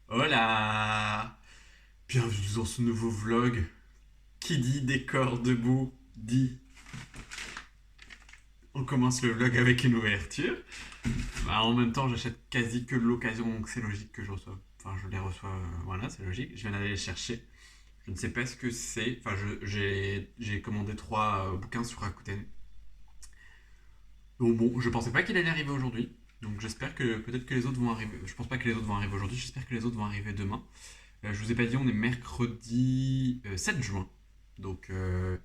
Hola! Bienvenue dans ce nouveau vlog. Qui dit décor debout dit on commence le vlog avec une ouverture. En même temps, j'achète quasi que de l'occasion, donc c'est logique que je reçoive. Enfin, je les reçois, voilà, c'est logique. Je viens d'aller les chercher. Je ne sais pas ce que c'est. Enfin, j'ai commandé 3 bouquins sur Rakuten. Donc bon, je pensais pas qu'il allait arriver aujourd'hui. Donc j'espère que peut-être que les autres vont arriver. Je pense pas que les autres vont arriver aujourd'hui. J'espère que les autres vont arriver demain. Je vous ai pas dit, on est mercredi 7 juin. Donc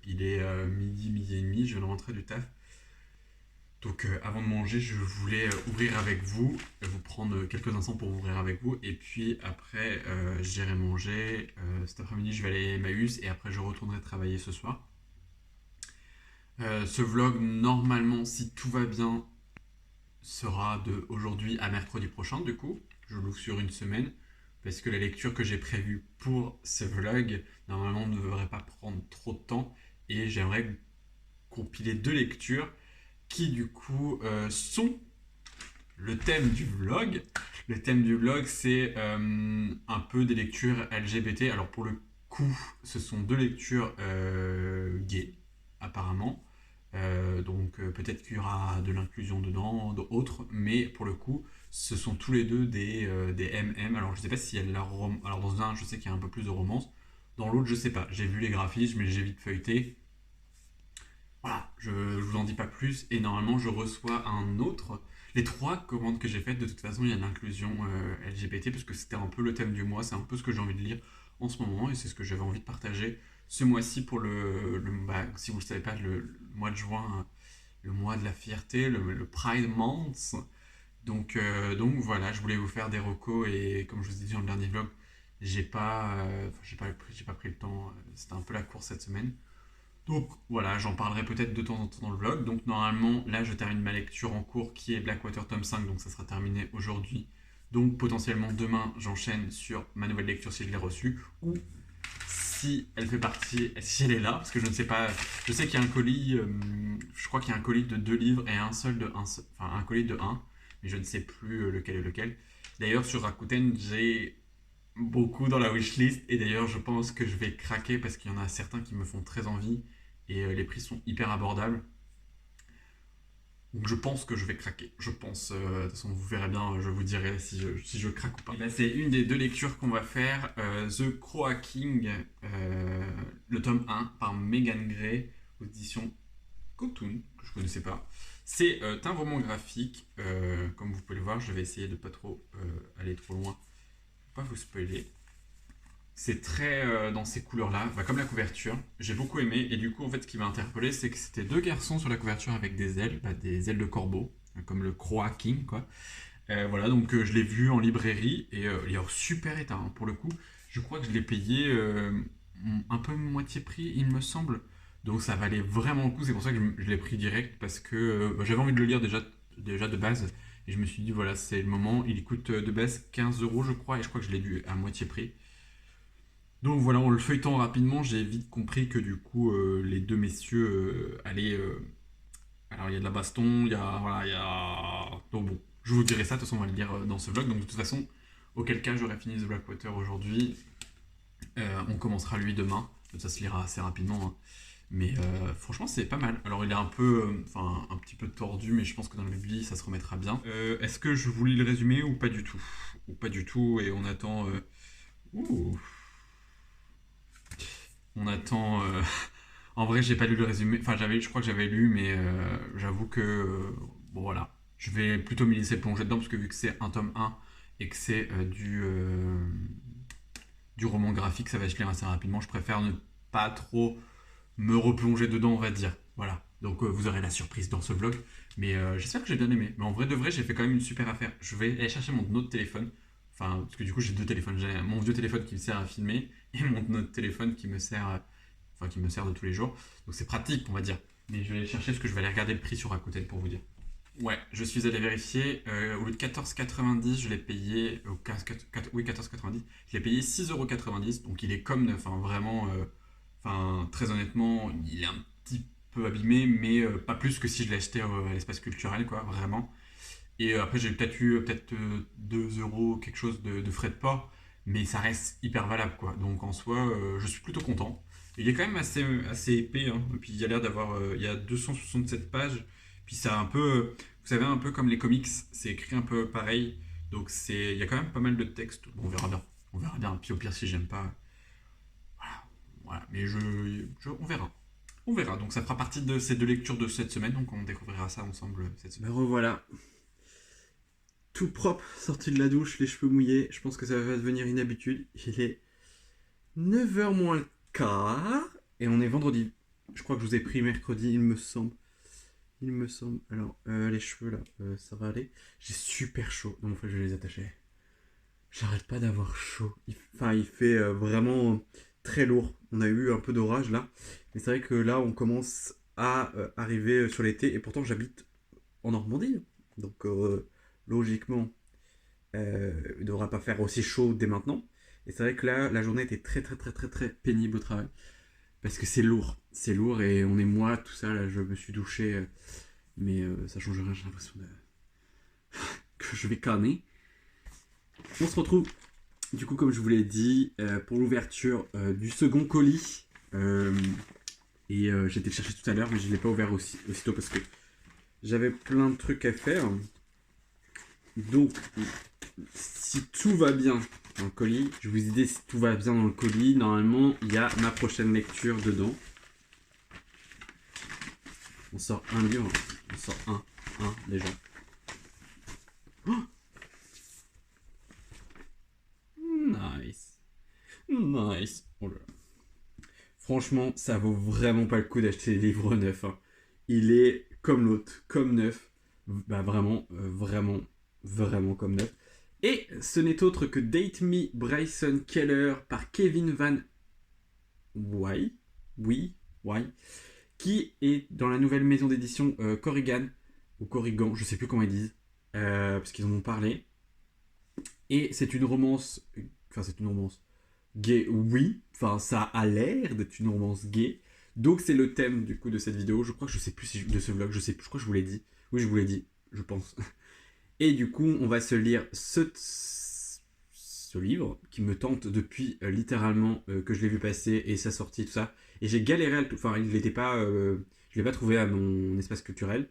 il est midi et demi, je viens de rentrer du taf. Donc avant de manger, je voulais ouvrir avec vous, vous prendre quelques instants pour ouvrir avec vous. Et puis après, j'irai manger. Cet après-midi, je vais aller à Emmaüs et après, je retournerai travailler ce soir. Ce vlog, normalement, si tout va bien, sera de aujourd'hui à mercredi prochain. Du coup, je l'ouvre sur une semaine parce que la lecture que j'ai prévue pour ce vlog, normalement, ne devrait pas prendre trop de temps et j'aimerais compiler 2 lectures qui, du coup, sont le thème du vlog. Le thème du vlog, c'est un peu des lectures LGBT. Alors, pour le coup, ce sont 2 lectures gays, apparemment. Donc peut-être qu'il y aura de l'inclusion dedans, d'autres, mais pour le coup, ce sont tous les deux des MM. Alors je sais pas s'il y a de la romance. Alors dans un, je sais qu'il y a un peu plus de romance. Dans l'autre, je sais pas. J'ai vu les graphismes, mais j'ai vite feuilleté. Voilà, je vous en dis pas plus. Et normalement, je reçois un autre. Les 3 commandes que j'ai faites, de toute façon, il y a de l'inclusion LGBT, parce que c'était un peu le thème du mois. C'est un peu ce que j'ai envie de lire en ce moment, et c'est ce que j'avais envie de partager ce mois-ci pour si vous ne le savez pas, le mois de juin, le mois de la fierté, le Pride Month. Donc voilà, je voulais vous faire des recos et comme je vous ai dit dans le dernier vlog, j'ai pas pris le temps, c'était un peu la course cette semaine. Donc voilà, j'en parlerai peut-être de temps en temps dans le vlog. Donc normalement, là je termine ma lecture en cours qui est Blackwater tome 5, donc ça sera terminé aujourd'hui. Donc potentiellement demain, j'enchaîne sur ma nouvelle lecture si je l'ai reçue, ou si elle fait partie, si elle est là, parce que je ne sais pas, je sais qu'il y a un colis, je crois qu'il y a un colis de 2 livres et un colis de 1, mais je ne sais plus lequel est lequel. D'ailleurs, sur Rakuten, j'ai beaucoup dans la wishlist, et d'ailleurs, je pense que je vais craquer parce qu'il y en a certains qui me font très envie, et les prix sont hyper abordables. Donc je pense que je vais craquer. Je pense, de toute façon vous verrez bien, je vous dirai si je craque ou pas. Et ben, c'est une des 2 lectures qu'on va faire, The Croa King, le tome 1 par Megan Gray, aux éditions Cocoon, que je connaissais pas. C'est un roman graphique, comme vous pouvez le voir, je vais essayer de pas trop aller trop loin, pour pas vous spoiler. C'est très dans ces couleurs-là, comme la couverture. J'ai beaucoup aimé, et du coup, en fait, ce qui m'a interpellé, c'est que c'était 2 garçons sur la couverture avec des ailes de corbeau, comme le Croa King, quoi. Voilà, donc je l'ai vu en librairie, et il est en super état, hein, pour le coup. Je crois que je l'ai payé un peu moitié prix, il me semble. Donc ça valait vraiment le coup, c'est pour ça que je l'ai pris direct, parce que j'avais envie de le lire déjà de base, et je me suis dit, voilà, c'est le moment. Il coûte de base 15 euros, je crois, et je crois que je l'ai dû à moitié prix. Donc voilà, en le feuilletant rapidement, j'ai vite compris que du coup, les 2 messieurs allaient. Alors il y a de la baston, il y a. Voilà, il y a. Donc bon, je vous dirai ça, de toute façon, on va le lire dans ce vlog. Donc de toute façon, auquel cas, j'aurai fini The Blackwater aujourd'hui. On commencera lui demain. Ça se lira assez rapidement, hein. Mais franchement, c'est pas mal. Alors il est un peu. Enfin, un petit peu tordu, mais je pense que dans le vie, ça se remettra bien. Est-ce que je vous lis le résumé ou pas du tout? Ou pas du tout, et on attend. Ouh. On attend. En vrai, j'ai pas lu le résumé. Enfin, je crois que j'avais lu, mais j'avoue que bon voilà, je vais plutôt me laisser plonger dedans parce que vu que c'est un tome 1 et que c'est du roman graphique, ça va se lire assez rapidement. Je préfère ne pas trop me replonger dedans, on va dire. Voilà. Donc vous aurez la surprise dans ce vlog, mais j'espère que j'ai bien aimé. Mais en vrai de vrai, j'ai fait quand même une super affaire. Je vais aller chercher mon autre téléphone. Enfin, parce que du coup, j'ai 2 téléphones. J'ai mon vieux téléphone qui me sert à filmer et mon autre téléphone qui me sert qui me sert de tous les jours. Donc c'est pratique, on va dire. Mais je vais aller chercher parce que je vais aller regarder le prix sur Rakuten pour vous dire. Ouais, je suis allé vérifier. Au lieu de 14,90, je l'ai payé. Oui, 14,90. Je l'ai payé 6,90 €. Donc il est comme neuf, hein, vraiment. Enfin, très honnêtement, il est un petit peu abîmé, mais pas plus que si je l'ai acheté à l'espace culturel, quoi, vraiment. Et après, j'ai peut-être eu 2 euros, quelque chose de frais de port, mais ça reste hyper valable, quoi. Donc en soi, je suis plutôt content. Il est quand même assez épais, hein. Et puis il y a l'air d'avoir. Il y a 267 pages. Puis ça a un peu. Vous savez, un peu comme les comics, c'est écrit un peu pareil. Donc il y a quand même pas mal de texte. Bon, on verra bien. On verra bien. Puis au pire, si j'aime pas. Voilà. Voilà. Mais on verra. On verra. Donc ça fera partie de ces deux lectures de cette semaine. Donc on découvrira ça ensemble cette Me semaine. revoilà, tout propre, sorti de la douche, les cheveux mouillés. Je pense que ça va devenir une habitude. Il est 9h moins le quart et on est vendredi. Je crois que je vous ai pris mercredi, il me semble. Il me semble. Alors, les cheveux là, ça va aller. J'ai super chaud. Donc, en fait, je vais les attacher. J'arrête pas d'avoir chaud. Enfin, il fait vraiment très lourd. On a eu un peu d'orage là. Mais c'est vrai que là, on commence à arriver sur l'été. Et pourtant, j'habite en Normandie. Donc, logiquement, il ne devra pas faire aussi chaud dès maintenant. Et c'est vrai que là, la journée était très, très, très, très, très pénible au travail. Parce que c'est lourd. C'est lourd et on est moi, tout ça. Là, je me suis douché. Mais ça change rien. J'ai l'impression que je vais canner. On se retrouve du coup, comme je vous l'ai dit, pour l'ouverture du second colis. J'ai été le chercher tout à l'heure, mais je ne l'ai pas ouvert aussitôt parce que j'avais plein de trucs à faire. Donc, si tout va bien dans le colis, je vous ai dit si tout va bien dans le colis, normalement, il y a ma prochaine lecture dedans. On sort un livre, on sort un déjà. Oh, nice. Nice. Oh là là. Franchement, ça vaut vraiment pas le coup d'acheter des livres neufs, hein. Il est comme l'autre, comme neuf. Bah vraiment, vraiment comme neuf. Et ce n'est autre que Date Me Bryson Keller par Kevin Van Wy, oui, Wy, qui est dans la nouvelle maison d'édition Corrigan, ou Corrigan, je sais plus comment ils disent, parce qu'ils en ont parlé. Et c'est une romance, enfin c'est une romance, gay, oui. Enfin, ça a l'air d'être une romance gay. Donc, c'est le thème du coup de cette vidéo. Je crois que je sais plus si de ce vlog. Je crois que je vous l'ai dit. Oui, je vous l'ai dit, je pense. Et du coup, on va se lire ce livre qui me tente depuis littéralement que je l'ai vu passer et sa sortie, tout ça. Et j'ai galéré à le. Enfin, il n'était pas. Je l'ai pas trouvé à mon espace culturel.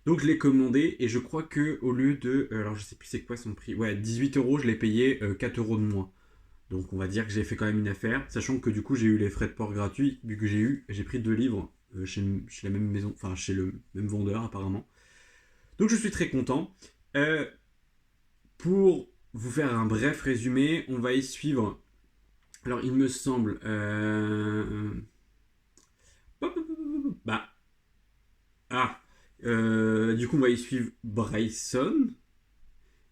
Donc je l'ai commandé et je crois que au lieu de. Alors je sais plus c'est quoi son prix. Ouais, 18 euros, je l'ai payé 4 euros de moins. Donc on va dire que j'ai fait quand même une affaire, sachant que du coup j'ai eu les frais de port gratuits, vu que j'ai pris 2 livres chez la même maison, enfin chez le même vendeur apparemment. Donc je suis très content. Euh, pour vous faire un bref résumé, on va y suivre. Alors il me semble, bah ah, du coup on va y suivre Bryson,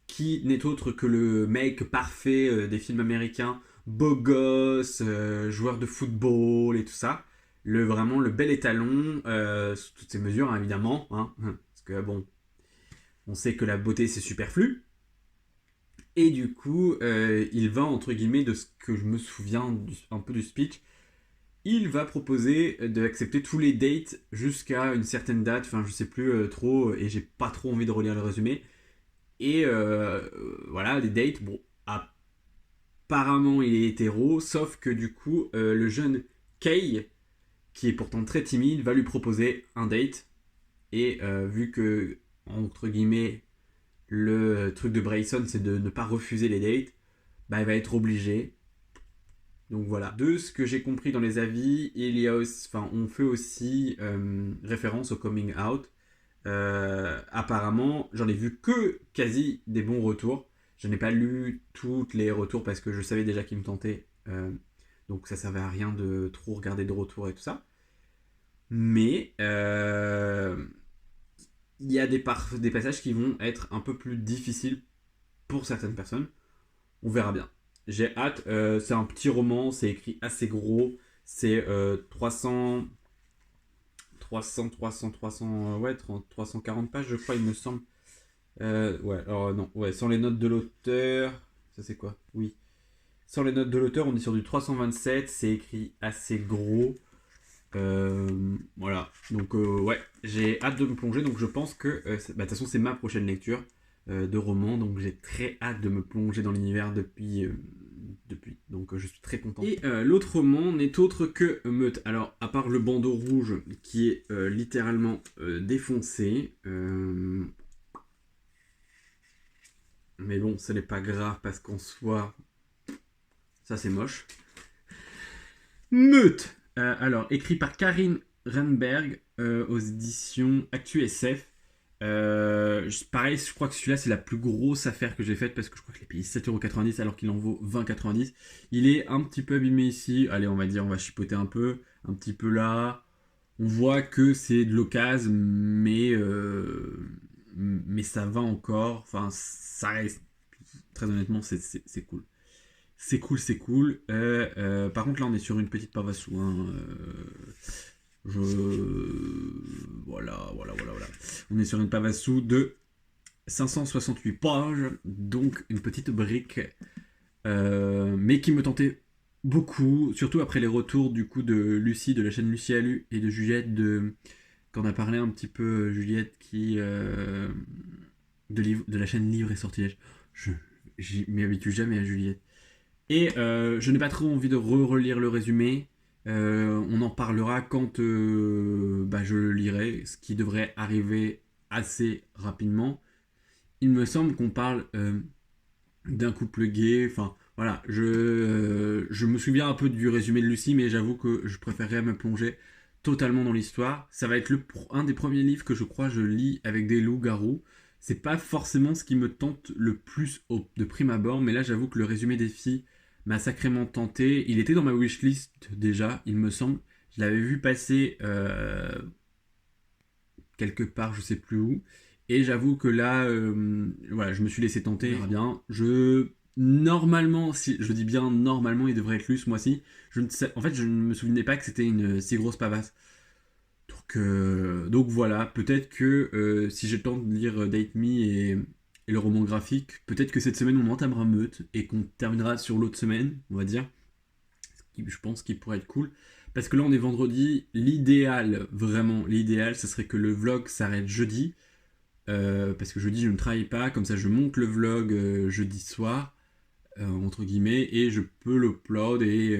qui n'est autre que le mec parfait des films américains, beau gosse, joueur de football et tout ça. Vraiment le bel étalon, sous toutes ses mesures, hein, évidemment. Hein, parce que bon, on sait que la beauté c'est superflu. Et du coup, il va, entre guillemets, de ce que je me souviens un peu du speech, il va proposer d'accepter tous les dates jusqu'à une certaine date, enfin je sais plus trop, et j'ai pas trop envie de relire le résumé. Et voilà, les dates, bon, apparemment il est hétéro, sauf que du coup, le jeune Kay, qui est pourtant très timide, va lui proposer un date. Et vu que, entre guillemets, le truc de Bryson, c'est de ne pas refuser les dates, bah il va être obligé. Donc voilà. De ce que j'ai compris dans les avis, il y a aussi, enfin, on fait aussi référence au coming out. Apparemment, j'en ai vu que quasi des bons retours. Je n'ai pas lu tous les retours parce que je savais déjà qu'ils me tentaient. Donc ça servait à rien de trop regarder de retours et tout ça. Mais il y a des passages qui vont être un peu plus difficiles pour certaines personnes. On verra bien. J'ai hâte. C'est un petit roman, c'est écrit assez gros. C'est 300, ouais, 340 pages, je crois, il me semble. Ouais, alors non, ouais, sans les notes de l'auteur. Ça, c'est quoi? Oui. Sans les notes de l'auteur, on est sur du 327. C'est écrit assez gros. Voilà. Donc, ouais, j'ai hâte de me plonger. Donc, je pense que, bah, de toute façon, c'est ma prochaine lecture. de romans, donc j'ai très hâte de me plonger dans l'univers depuis. Donc je suis très content. Et l'autre roman n'est autre que Meute. Alors, à part le bandeau rouge qui est littéralement défoncé, mais bon, ce n'est pas grave parce qu'en soi, ça c'est moche. Meute. Alors, écrit par Karine Renberg aux éditions Actu SF. Pareil, je crois que celui-là c'est la plus grosse affaire que j'ai faite parce que je crois que je l'ai payé 7,90€ alors qu'il en vaut 20,90€. Il est un petit peu abîmé ici. Allez, on va dire, on va chipoter un petit peu là. On voit que c'est de l'occasion, mais ça va encore. Enfin, ça reste. Très honnêtement, c'est cool. C'est cool. Par contre, là, on est sur une petite pavassou. Hein. Je... Voilà. On est sur une pavassou de 568 pages, donc une petite brique, mais qui me tentait beaucoup, surtout après les retours du coup de Lucie, de la chaîne Lucie Alu, et de Juliette, quand on a parlé un petit peu, Juliette, de la chaîne Livre et Sortilège. Je m'y habitue jamais à Juliette. Et je n'ai pas trop envie de relire le résumé. On en parlera quand je le lirai, ce qui devrait arriver assez rapidement. Il me semble qu'on parle d'un couple gay. Enfin, voilà, je me souviens un peu du résumé de Lucie, mais j'avoue que je préférerais me plonger totalement dans l'histoire. Ça va être un des premiers livres que je crois je lis avec des loups-garous. C'est pas forcément ce qui me tente le plus de prime abord, mais là j'avoue que le résumé des filles m'a sacrément tenté. Il était dans ma wishlist déjà, il me semble. Je l'avais vu passer quelque part, je sais plus où. Et j'avoue que là, voilà, je me suis laissé tenter. On verra bien. Normalement, si je dis bien normalement, il devrait être lu ce mois-ci. En fait, je ne me souvenais pas que c'était une si grosse pavasse. Donc voilà, peut-être que si j'ai le temps de lire Date Me et le roman graphique, peut-être que cette semaine on entamera Meute et qu'on terminera sur l'autre semaine, on va dire. Ce qui, je pense qu'il pourrait être cool. Parce que là on est vendredi, vraiment l'idéal, ce serait que le vlog s'arrête jeudi. Parce que jeudi je ne travaille pas, comme ça je monte le vlog jeudi soir, entre guillemets, et je peux l'upload et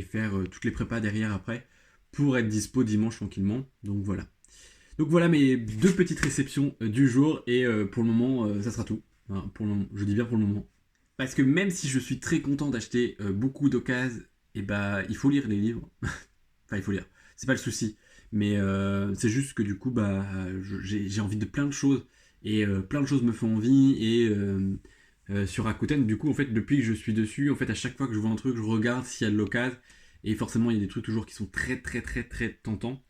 faire toutes les prépas derrière après pour être dispo dimanche tranquillement. Donc voilà mes deux petites réceptions du jour, et pour le moment ça sera tout. Enfin, je dis bien pour le moment. Parce que même si je suis très content d'acheter beaucoup d'occasions, et il faut lire les livres. Enfin, il faut lire. C'est pas le souci. Mais c'est juste que du coup, j'ai envie de plein de choses. Et plein de choses me font envie. Et sur Rakuten, du coup, en fait, depuis que je suis dessus, en fait, à chaque fois que je vois un truc, je regarde s'il y a de l'occasion. Et forcément, il y a des trucs toujours qui sont très, très, très, très tentants.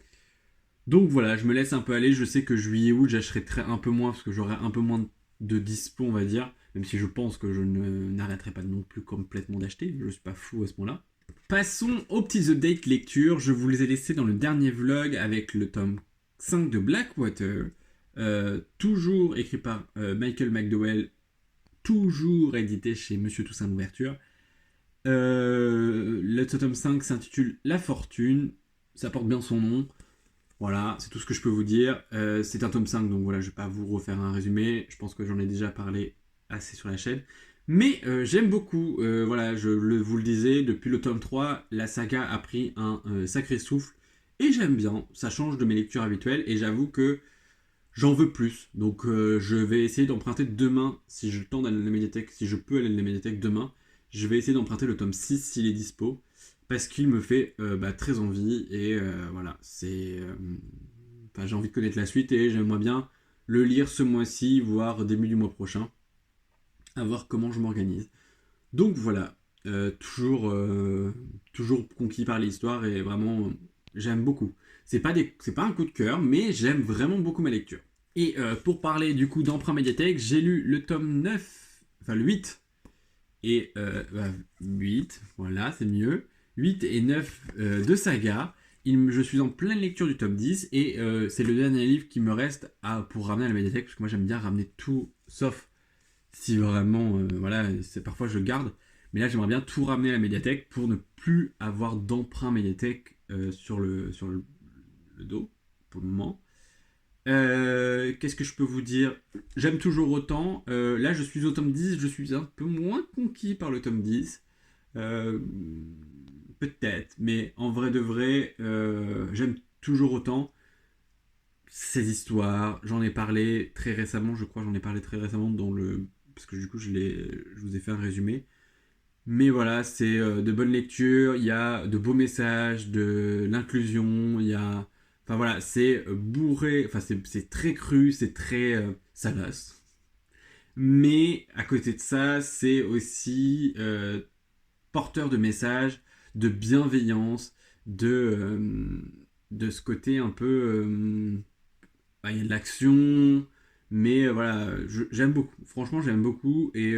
Donc voilà, je me laisse un peu aller. Je sais que juillet, août, j'achèterai un peu moins parce que j'aurai un peu moins de dispo, on va dire. Même si je pense que je n'arrêterai pas non plus complètement d'acheter. Je suis pas fou à ce moment-là. Passons aux petits updates lecture. Je vous les ai laissés dans le dernier vlog avec le tome 5 de Blackwater. Toujours écrit par Michael McDowell. Toujours édité chez Monsieur Toussaint Louverture. Le tome 5 s'intitule La Fortune. Ça porte bien son nom. Voilà, c'est tout ce que je peux vous dire. C'est un tome 5, donc voilà, je vais pas vous refaire un résumé. Je pense que j'en ai déjà parlé assez sur la chaîne. Mais j'aime beaucoup, voilà, vous le disais, depuis le tome 3, la saga a pris un sacré souffle. Et j'aime bien, ça change de mes lectures habituelles. Et j'avoue que j'en veux plus. Donc je vais essayer d'emprunter demain, si j'ai le temps d'aller à la médiathèque, si je peux aller à la médiathèque demain. Je vais essayer d'emprunter le tome 6 s'il est dispo. Parce qu'il me fait très envie. Et voilà, j'ai envie de connaître la suite. Et j'aimerais bien le lire ce mois-ci, voire début du mois prochain. À voir comment je m'organise. Donc voilà, toujours conquis par l'histoire et vraiment j'aime beaucoup. C'est pas un coup de cœur, mais j'aime vraiment beaucoup ma lecture. Et pour parler du coup d'emprunt médiathèque, j'ai lu le tome 9, enfin le 8, et 8, voilà, c'est mieux. 8 et 9 de Saga. Je suis en pleine lecture du tome 10 et c'est le dernier livre qui me reste pour ramener à la médiathèque, parce que moi j'aime bien ramener tout, sauf si vraiment, parfois je garde. Mais là, j'aimerais bien tout ramener à la médiathèque pour ne plus avoir d'emprunt médiathèque sur le dos, pour le moment. Qu'est-ce que je peux vous dire? J'aime toujours autant. Là, je suis au tome 10, je suis un peu moins conquis par le tome 10. Euh, Peut-être, mais en vrai de vrai, j'aime toujours autant ces histoires. J'en ai parlé très récemment, je crois, j'en ai parlé très récemment dans le. Parce que du coup, je vous ai fait un résumé. Mais voilà, c'est de bonnes lectures, il y a de beaux messages, de l'inclusion, il y a. Enfin voilà, c'est bourré, enfin c'est très cru, c'est très salace. Mais à côté de ça, c'est aussi porteur de messages, de bienveillance, de ce côté un peu. Bah, il y a de l'action, mais voilà, j'aime beaucoup. Franchement, j'aime beaucoup. Et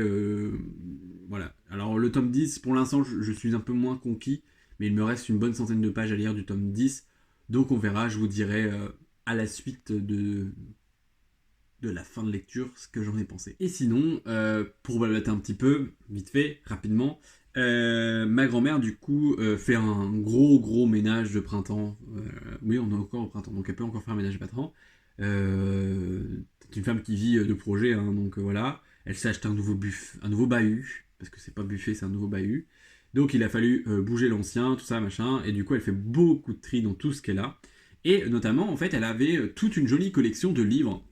voilà. Alors, le tome 10, pour l'instant, je suis un peu moins conquis, mais il me reste une bonne centaine de pages à lire du tome 10. Donc, on verra, je vous dirai à la suite de la fin de lecture ce que j'en ai pensé. Et sinon, pour blablater un petit peu, vite fait, rapidement, ma grand-mère, du coup, fait un gros ménage de printemps. Oui, on est encore au printemps, donc elle peut encore faire un ménage de printemps. C'est une femme qui vit de projet, hein, donc voilà. Elle s'est acheté un nouveau bahut, parce que c'est pas buffet, c'est un nouveau bahut. Donc il a fallu bouger l'ancien, tout ça, machin, et du coup elle fait beaucoup de tri dans tout ce qu'elle a. Et notamment, en fait, elle avait toute une jolie collection de livres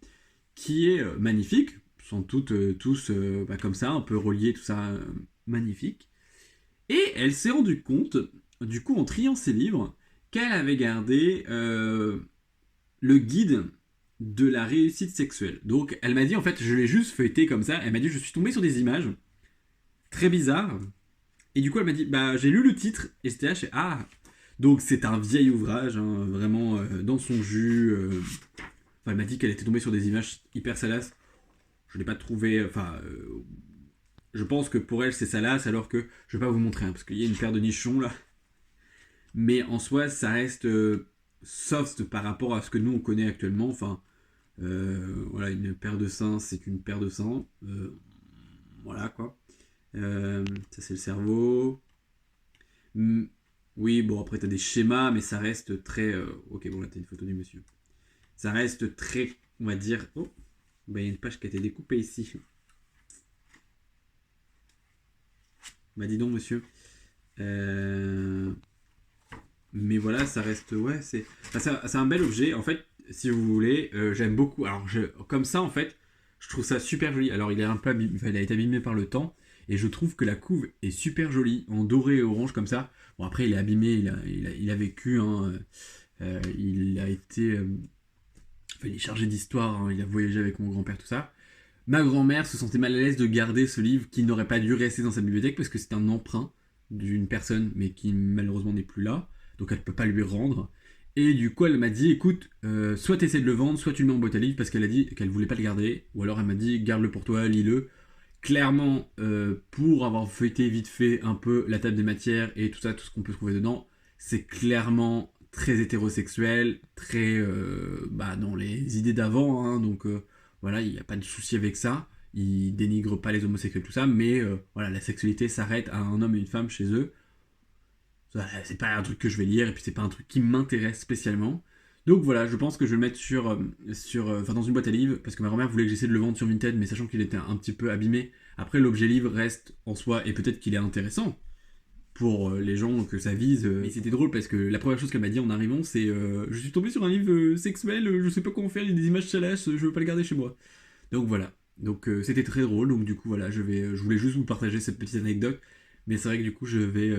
qui est magnifique, sont toutes tous bah, comme ça, un peu reliés, tout ça, magnifique. Et elle s'est rendue compte, du coup, en triant ses livres, qu'elle avait gardé le guide de la réussite sexuelle. Donc, elle m'a dit, en fait, je l'ai juste feuilleté comme ça. Elle m'a dit, je suis tombé sur des images très bizarres. Et du coup, elle m'a dit, bah, j'ai lu le titre. Et c'était là, je fais, ah. Donc, c'est un vieil ouvrage, hein, vraiment dans son jus. Enfin, elle m'a dit qu'elle était tombée sur des images hyper salaces. Je l'ai pas trouvé. Enfin, je pense que pour elle, c'est salace, alors que je vais pas vous montrer, hein, parce qu'il y a une paire de nichons là. Mais en soi, ça reste soft par rapport à ce que nous on connaît actuellement. Enfin, voilà, une paire de seins, c'est une paire de seins. Voilà quoi. Ça, c'est le cerveau. Hmm, oui, bon, après, t'as des schémas, mais ça reste très. Ok, bon, là, t'as une photo du monsieur. Ça reste très, on va dire. Oh, bah, il y a une page qui a été découpée ici. Bah, dis donc, monsieur. Euh, Mais voilà, ça reste. Ouais, c'est. Enfin, c'est un bel objet. En fait, si vous voulez, j'aime beaucoup. Alors, comme ça, en fait, je trouve ça super joli. Alors, il est un peu enfin, il a été abîmé par le temps. Et je trouve que la couve est super jolie, en doré et orange comme ça. Bon, après, il est abîmé, il a vécu. Hein, il a été. Enfin, il est chargé d'histoire, hein, il a voyagé avec mon grand-père, tout ça. Ma grand-mère se sentait mal à l'aise de garder ce livre qui n'aurait pas dû rester dans sa bibliothèque parce que c'est un emprunt d'une personne, mais qui malheureusement n'est plus là. Donc elle ne peut pas lui rendre. Et du coup, elle m'a dit, écoute, soit tu essaies de le vendre, soit tu le mets en boîte à livres, parce qu'elle a dit qu'elle voulait pas le garder. Ou alors elle m'a dit, garde-le pour toi, lis-le. Clairement, pour avoir feuilleté vite fait un peu la table des matières et tout ça, tout ce qu'on peut trouver dedans, c'est clairement très hétérosexuel, très bah, dans les idées d'avant. Hein, donc voilà, il n'y a pas de souci avec ça. Il dénigre pas les homosexuels, tout ça, mais voilà, la sexualité s'arrête à un homme et une femme chez eux. C'est pas un truc que je vais lire et puis c'est pas un truc qui m'intéresse spécialement. Donc voilà, je pense que je vais le mettre enfin dans une boîte à livres parce que ma grand-mère voulait que j'essaie de le vendre sur Vinted, mais sachant qu'il était un petit peu abîmé. Après, l'objet livre reste en soi et peut-être qu'il est intéressant pour les gens que ça vise. Mais c'était drôle parce que la première chose qu'elle m'a dit en arrivant, c'est je suis tombé sur un livre sexuel, je sais pas comment faire, il y a des images salaces, je veux pas le garder chez moi. Donc voilà. Donc c'était très drôle. Donc du coup voilà, je voulais juste vous partager cette petite anecdote. Mais c'est vrai que du coup je vais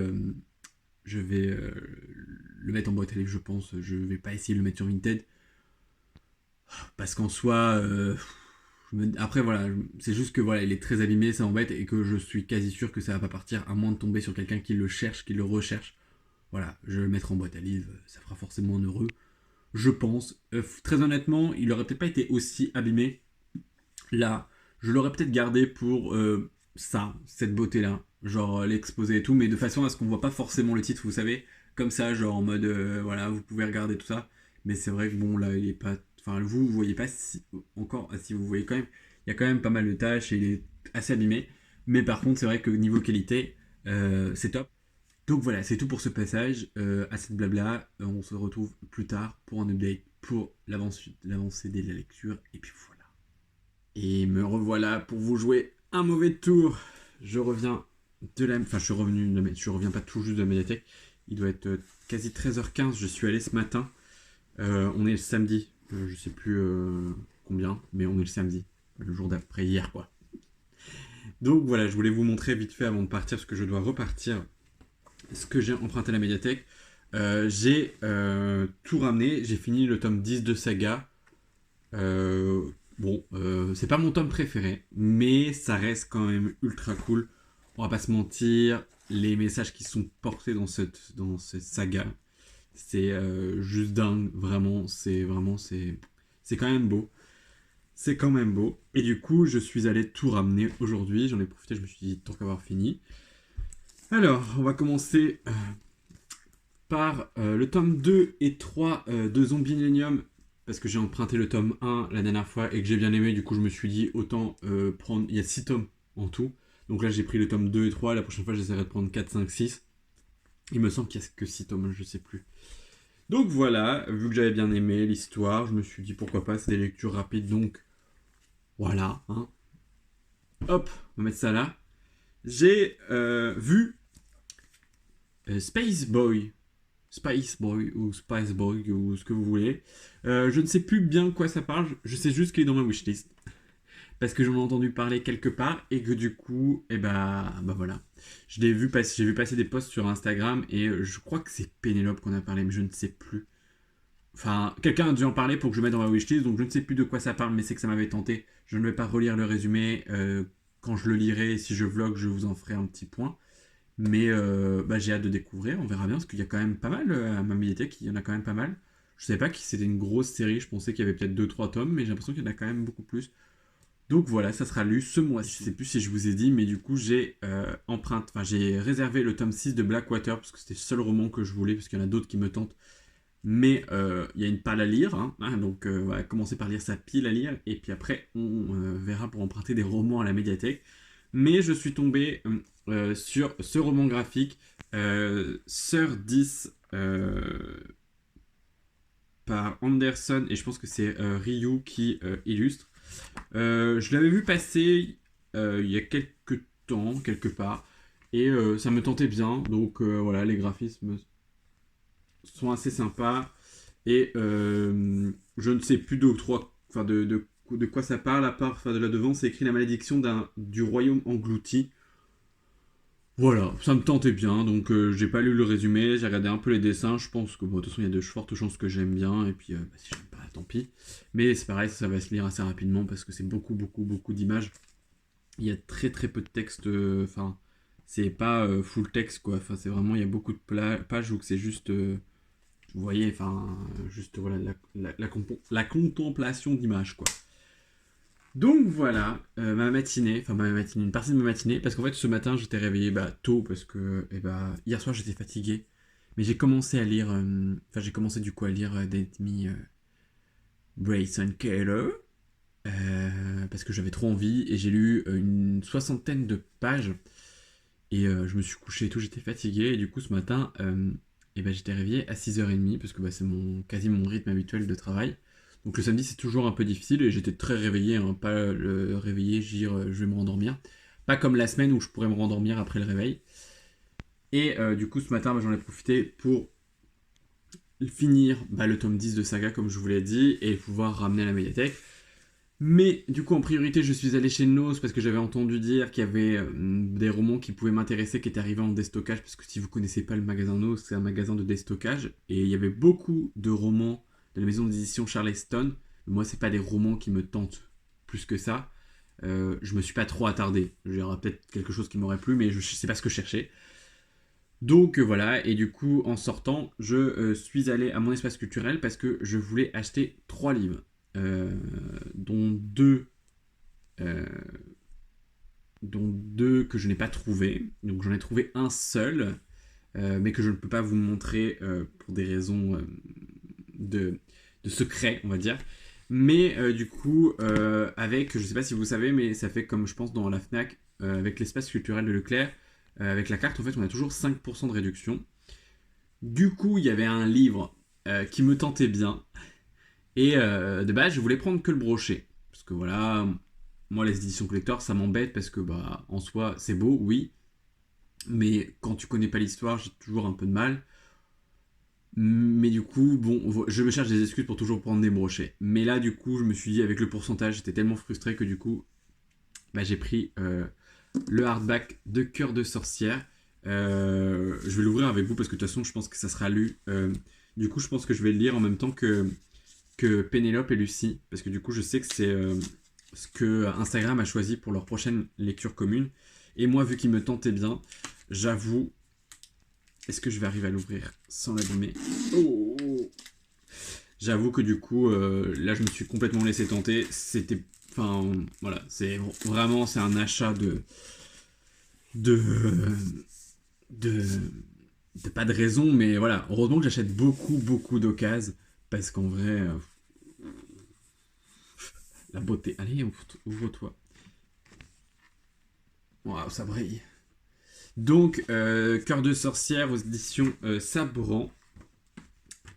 le mettre en boîte à livres, je pense. Je vais pas essayer de le mettre sur Vinted. Parce qu'en soi, après voilà, c'est juste que voilà, il est très abîmé, ça embête, et que je suis quasi sûr que ça va pas partir, à moins de tomber sur quelqu'un qui le cherche, qui le recherche. Voilà, je vais le mettre en boîte à livres, ça fera forcément heureux. Je pense. Très honnêtement, il aurait peut-être pas été aussi abîmé. Là, je l'aurais peut-être gardé pour ça, cette beauté-là. Genre l'exposer et tout, mais de façon à ce qu'on voit pas forcément le titre, vous savez. Comme ça, genre en mode, voilà, vous pouvez regarder tout ça. Mais c'est vrai que bon, là, il est pas. Enfin, vous voyez pas si. Encore, si vous voyez quand même. Il y a quand même pas mal de tâches et il est assez abîmé. Mais par contre, c'est vrai que niveau qualité, c'est top. Donc voilà, c'est tout pour ce passage. À cette blabla, on se retrouve plus tard pour un update pour l'avancée de la lecture. Et puis voilà. Et me revoilà pour vous jouer un mauvais tour. Je reviens de la... Enfin, je reviens pas tout juste de la médiathèque. Il doit être quasi 13h15. Je suis allé ce matin. On est le samedi. Je sais plus combien, mais on est le samedi. Le jour d'après hier, quoi. Donc voilà, je voulais vous montrer vite fait avant de partir, parce que je dois repartir, ce que j'ai emprunté à la médiathèque. J'ai tout ramené. J'ai fini le tome 10 de Saga. C'est pas mon tome préféré, mais ça reste quand même ultra cool. On va pas se mentir, les messages qui sont portés dans cette saga, c'est juste dingue, vraiment, c'est quand même beau. C'est quand même beau. Et du coup, je suis allé tout ramener aujourd'hui. J'en ai profité, je me suis dit, tant qu'avoir fini. Alors, on va commencer par le tome 2 et 3 de Zombie Millennium, parce que j'ai emprunté le tome 1 la dernière fois et que j'ai bien aimé. Du coup, je me suis dit, autant prendre... Il y a 6 tomes en tout. Donc là, j'ai pris le tome 2 et 3. La prochaine fois, j'essaierai de prendre 4, 5, 6. Il me semble qu'il n'y a que 6 tomes, je sais plus. Donc voilà, vu que j'avais bien aimé l'histoire, je me suis dit, pourquoi pas, c'est des lectures rapides, donc voilà. Hein. Hop, on va mettre ça là. J'ai vu Space Boy ou Spice Boy ou ce que vous voulez. Je ne sais plus bien de quoi ça parle, je sais juste qu'il est dans ma wishlist. Parce que j'en ai entendu parler quelque part et que du coup, bah voilà. J'ai vu passer des posts sur Instagram et je crois que c'est Pénélope qu'on a parlé, mais je ne sais plus. Enfin, quelqu'un a dû en parler pour que je mette dans ma wishlist, donc je ne sais plus de quoi ça parle, mais c'est que ça m'avait tenté. Je ne vais pas relire le résumé. Quand je le lirai, si je vlog, je vous en ferai un petit point. Mais j'ai hâte de découvrir, on verra bien, parce qu'il y a quand même pas mal à ma médiathèque, il y en a quand même pas mal. Je savais pas que c'était une grosse série, je pensais qu'il y avait peut-être 2-3 tomes, mais j'ai l'impression qu'il y en a quand même beaucoup plus. Donc voilà, ça sera lu ce mois-ci. Je sais plus si je vous ai dit, mais du coup j'ai j'ai réservé le tome 6 de Blackwater, parce que c'était le seul roman que je voulais, parce qu'il y en a d'autres qui me tentent. Mais il y a une pile à lire, donc on va commencer par lire sa pile à lire, et puis après on verra pour emprunter des romans à la médiathèque. Mais je suis tombé sur ce roman graphique, Sœur 10, par Anderson, et je pense que c'est Ryu qui illustre. Je l'avais vu passer il y a quelques temps, quelque part, et ça me tentait bien, donc voilà, les graphismes sont assez sympas, et je ne sais plus de quoi ça parle, à part de là devant, c'est écrit la malédiction du royaume englouti. Voilà, ça me tentait bien, donc j'ai pas lu le résumé, j'ai regardé un peu les dessins, je pense que de toute façon il y a de fortes chances que j'aime bien, et puis si j'aime pas, tant pis. Mais c'est pareil, ça va se lire assez rapidement parce que c'est beaucoup, beaucoup, beaucoup d'images. Il y a très très peu de texte, c'est pas full texte quoi, c'est vraiment, il y a beaucoup de pages où c'est juste, vous voyez, juste voilà, la contemplation d'images quoi. Donc voilà, ma matinée, une partie de ma matinée, parce qu'en fait ce matin j'étais réveillé tôt parce que hier soir j'étais fatigué, mais j'ai commencé à lire, j'ai commencé du coup à lire Demi Bryson Keller, parce que j'avais trop envie, et j'ai lu une 60aine de pages, et je me suis couché et tout, j'étais fatigué, et du coup ce matin, j'étais réveillé à 6h30, parce que c'est quasi mon rythme habituel de travail. Donc le samedi c'est toujours un peu difficile et j'étais très réveillé, pas le réveillé, je vais me rendormir. Pas comme la semaine où je pourrais me rendormir après le réveil. Et du coup ce matin j'en ai profité pour finir le tome 10 de Saga comme je vous l'ai dit et pouvoir ramener à la médiathèque. Mais du coup en priorité je suis allé chez Nose parce que j'avais entendu dire qu'il y avait des romans qui pouvaient m'intéresser qui étaient arrivés en déstockage, parce que si vous connaissez pas le magasin Nose, c'est un magasin de déstockage et il y avait beaucoup de romans de la maison d'édition Charleston. Moi c'est pas des romans qui me tentent plus que ça. Je me suis pas trop attardé, il y aura peut-être quelque chose qui m'aurait plu mais je sais pas ce que je cherchais. Donc voilà, et du coup en sortant je suis allé à mon espace culturel parce que je voulais acheter 3 livres. Dont deux que je n'ai pas trouvé. Donc j'en ai trouvé un seul, mais que je ne peux pas vous montrer pour des raisons de secret, on va dire. Mais du coup, avec, je sais pas si vous savez, mais ça fait comme je pense dans la Fnac, avec l'espace culturel de Leclerc, avec la carte, en fait, on a toujours 5% de réduction. Du coup, il y avait un livre qui me tentait bien. Et de base, je voulais prendre que le brochet. Parce que voilà, moi, les éditions collector, ça m'embête parce que, bah, en soi, c'est beau, oui. Mais quand tu connais pas l'histoire, j'ai toujours un peu de mal. Mais du coup, bon, je me cherche des excuses pour toujours prendre des brochets. Mais là, du coup, je me suis dit, avec le pourcentage, j'étais tellement frustré que du coup, bah, j'ai pris le hardback de Cœur de sorcière. Je vais l'ouvrir avec vous parce que de toute façon, je pense que ça sera lu. Du coup, je pense que je vais le lire en même temps que Pénélope et Lucie. Parce que du coup, je sais que c'est ce que Instagram a choisi pour leur prochaine lecture commune. Et moi, vu qu'il me tentait bien, j'avoue. Est-ce que je vais arriver à l'ouvrir sans l'abîmer? Oh. J'avoue que du coup, là, je me suis complètement laissé tenter. C'était. Enfin, voilà. C'est vraiment, c'est un achat de. de. Pas de raison, mais voilà. Heureusement que j'achète beaucoup, beaucoup d'occasions. Parce qu'en vrai. La beauté. Allez, ouvre-toi. Waouh, ça brille. Donc, Cœur de sorcière aux éditions Sabran.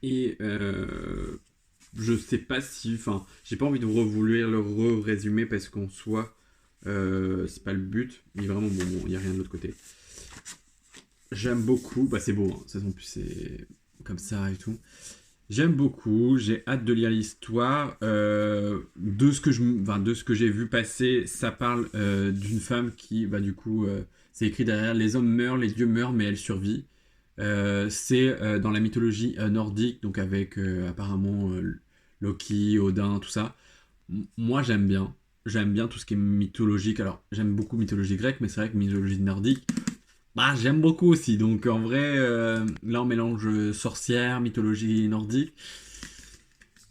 Et je sais pas si. Enfin, j'ai pas envie de vouloir le résumer parce qu'en soi, c'est pas le but. Il est vraiment bon, il n'y a rien de l'autre côté. J'aime beaucoup. Bah, c'est beau, hein. Ça, en plus, c'est comme ça et tout. J'aime beaucoup. J'ai hâte de lire l'histoire. De ce que j'ai vu passer, ça parle d'une femme qui, bah, du coup, c'est écrit derrière les hommes meurent, les dieux meurent, mais elle survit. C'est dans la mythologie nordique, donc avec apparemment Loki, Odin, tout ça. Moi, j'aime bien. J'aime bien tout ce qui est mythologique. Alors, j'aime beaucoup mythologie grecque, mais c'est vrai que mythologie nordique, bah, j'aime beaucoup aussi. Donc, en vrai, là, on mélange sorcière, mythologie nordique.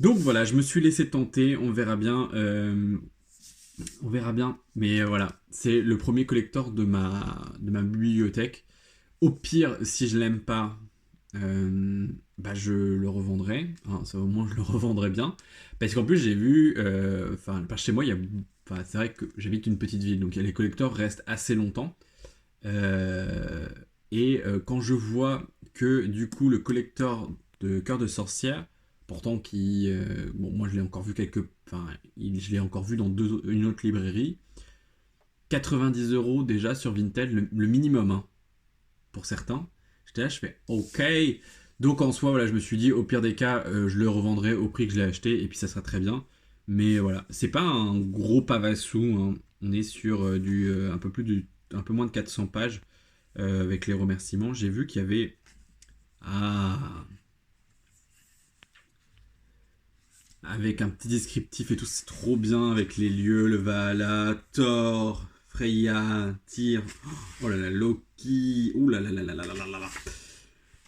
Donc, voilà, je me suis laissé tenter. On verra bien. On verra bien. Mais voilà, c'est le premier collector de ma bibliothèque. Au pire, si je l'aime pas, bah je le revendrai. Hein, ça, au moins, je le revendrai bien. Parce qu'en plus, j'ai vu, par chez moi, c'est vrai que j'habite une petite ville, donc les collecteurs restent assez longtemps. Euh, quand je vois que du coup le collector de Cœur de sorcière, pourtant qui, bon, moi je l'ai encore vu je l'ai encore vu dans une autre librairie, 90 € déjà sur Vinted, le minimum, hein, pour certains. J'étais là, je fais OK. Donc en soi, voilà, je me suis dit, au pire des cas, je le revendrai au prix que je l'ai acheté et puis ça sera très bien. Mais voilà, c'est pas un gros pavassou, hein. On est sur un peu moins de 400 pages avec les remerciements. J'ai vu qu'il y avait. Ah. Avec un petit descriptif et tout, c'est trop bien avec les lieux, le Valhalla, Thor, Freya, Tyr, oh là là, Loki, ouh là là là là là là là là.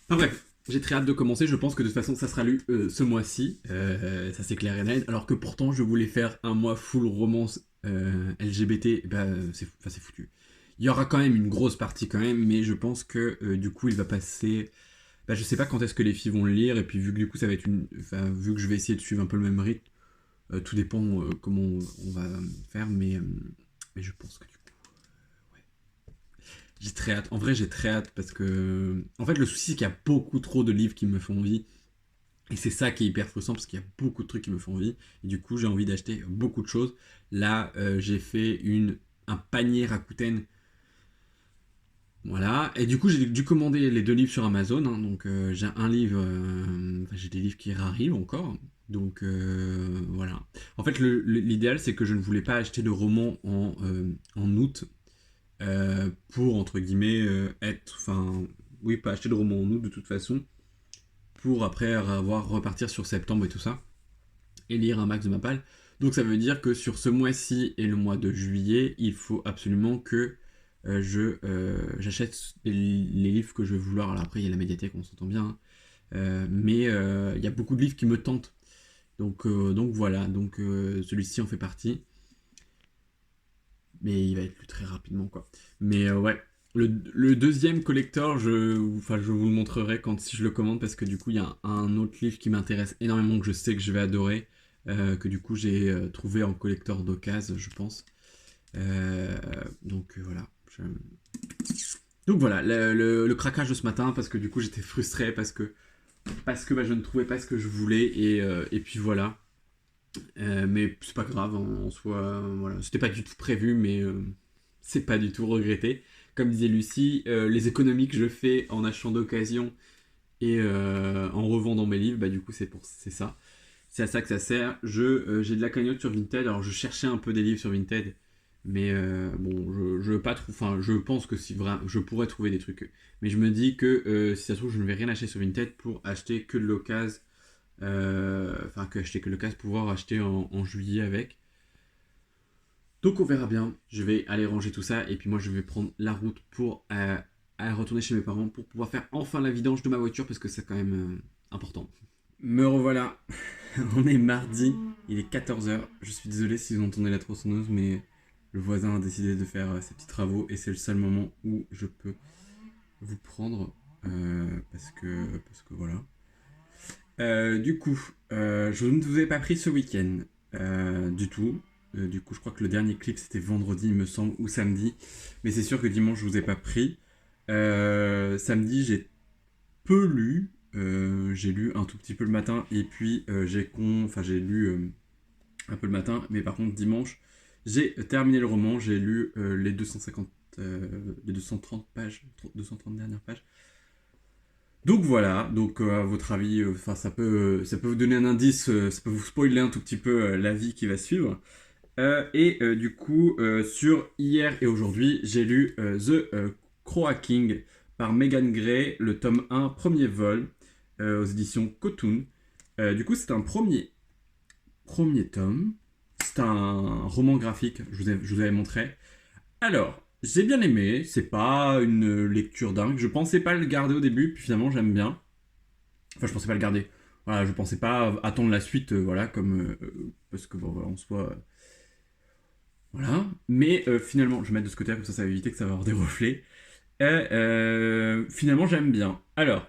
Enfin bref, j'ai très hâte de commencer. Je pense que de toute façon, ça sera lu ce mois-ci. Ça c'est clair et net. Alors que pourtant, je voulais faire un mois full romance LGBT. Bah, c'est foutu. Il y aura quand même une grosse partie quand même, mais je pense que du coup, il va passer. Bah, je sais pas quand est-ce que les filles vont le lire, et puis vu que du coup, ça va être vu que je vais essayer de suivre un peu le même rythme, tout dépend comment on va faire, mais je pense que du coup, ouais. J'ai très hâte. En vrai, j'ai très hâte parce que. En fait, le souci, c'est qu'il y a beaucoup trop de livres qui me font envie. Et c'est ça qui est hyper frustrant parce qu'il y a beaucoup de trucs qui me font envie. Et du coup, j'ai envie d'acheter beaucoup de choses. Là, j'ai fait un panier Rakuten. Voilà. Et du coup, j'ai dû commander les 2 livres sur Amazon, hein. Donc, j'ai un livre. J'ai des livres qui arrivent encore. Donc, voilà. En fait, l'idéal, c'est que je ne voulais pas acheter de romans en août pour, entre guillemets, enfin, oui, pas acheter de roman en août de toute façon, pour après repartir sur septembre et tout ça, et lire un max de ma palle. Donc ça veut dire que sur ce mois-ci et le mois de juillet, il faut absolument que j'achète les livres que je vais vouloir. Alors après, il y a la médiathèque, on s'entend bien, hein. Mais il y a beaucoup de livres qui me tentent. Donc voilà, donc celui-ci en fait partie. Mais il va être lu très rapidement, quoi. Mais ouais. Le deuxième collector, je vous le montrerai si je le commande, parce que du coup, il y a un autre livre qui m'intéresse énormément, que je sais que je vais adorer, que du coup, j'ai trouvé en collector d'occasion, je pense. Donc voilà. Donc voilà, le craquage de ce matin, parce que du coup, j'étais frustré, parce que bah, je ne trouvais pas ce que je voulais, et puis voilà. Mais c'est pas grave, en soi, voilà. C'était pas du tout prévu, mais c'est pas du tout regretté. Comme disait Lucie, les économies que je fais en achetant d'occasion et en revendant mes livres, bah du coup c'est ça. C'est à ça que ça sert. J'ai de la cagnotte sur Vinted, alors je cherchais un peu des livres sur Vinted, mais bon, je veux pas enfin, je pense que si vraiment, je pourrais trouver des trucs. Mais je me dis que si ça se trouve, je ne vais rien acheter sur Vinted pour acheter que de l'occasion. Enfin, que acheter que l'occasion, pouvoir acheter en juillet avec. Donc on verra bien. Je vais aller ranger tout ça et puis moi je vais prendre la route pour aller retourner chez mes parents pour pouvoir faire enfin la vidange de ma voiture parce que c'est quand même important. Me revoilà. On est mardi, il est 14h. Je suis désolé si vous entendez la tronçonneuse, mais le voisin a décidé de faire ses petits travaux et c'est le seul moment où je peux vous prendre parce que voilà. Du coup, je ne vous ai pas pris ce week-end du tout. Du coup, je crois que le dernier clip c'était vendredi, il me semble, ou samedi. Mais c'est sûr que dimanche, je vous ai pas pris. Samedi, j'ai peu lu. J'ai lu un tout petit peu le matin et puis j'ai lu un peu le matin. Mais par contre, dimanche, j'ai terminé le roman. J'ai lu les 250, les 230 pages, 230 dernières pages. Donc voilà, donc à votre avis, ça peut vous donner un indice, ça peut vous spoiler un tout petit peu la vie qui va suivre. Du coup, sur hier et aujourd'hui, j'ai lu The Croa King par Megan Gray, le tome 1, premier vol, aux éditions Cotoon. Du coup, c'est un premier tome. C'est un roman graphique, je vous avais montré. Alors, j'ai bien aimé, c'est pas une lecture dingue. Je pensais pas le garder au début, puis finalement j'aime bien. Enfin, je pensais pas le garder. Voilà, je pensais pas attendre la suite, voilà, parce que bon, voilà, en soi. Voilà. Mais finalement, je vais mettre de ce côté-là, comme ça va éviter que ça va avoir des reflets. Finalement, j'aime bien. Alors,